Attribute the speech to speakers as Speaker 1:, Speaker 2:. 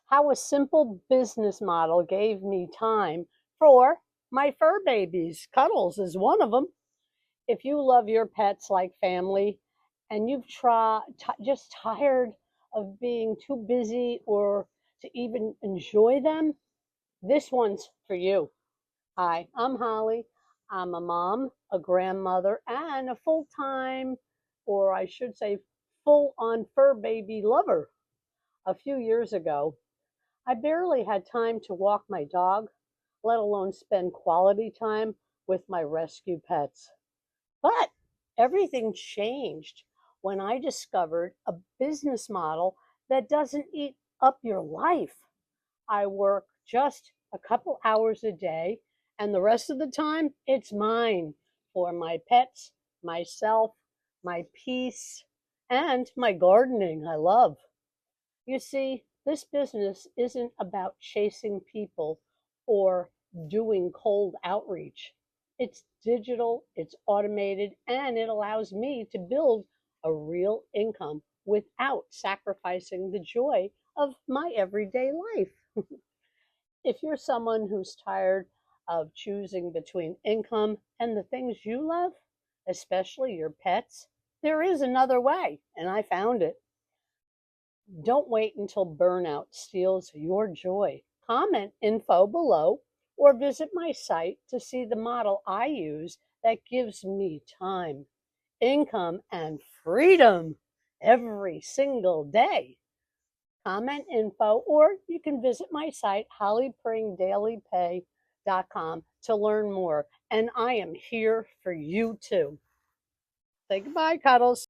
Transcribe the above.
Speaker 1: how a simple business model gave me time for my fur babies. Cuddles is one of them. If you love your pets like family and you've just tired of being too busy or to even enjoy them, this one's for you. Hi, I'm Holly. I'm a mom, a grandmother, and a full time, or I should say, full on fur baby lover. A few years ago, I barely had time to walk my dog, let alone spend quality time with my rescue pets. But everything changed when I discovered a business model that doesn't eat up your life. I work just a couple hours a day, and the rest of the time, it's mine for my pets, myself, my peace, and my gardening I love. You see, this business isn't about chasing people or doing cold outreach. It's digital, it's automated, and it allows me to build a real income without sacrificing the joy of my everyday life. If you're someone who's tired of choosing between income and the things you love, especially your pets, there is another way, and I found it. Don't wait until burnout steals your joy. Comment info below or visit my site to see the model I use that gives me time, income, and freedom every single day. Comment info, or you can visit my site, hollypringdailypay.com, to learn more. And I am here for you too. Say goodbye, Cuddles.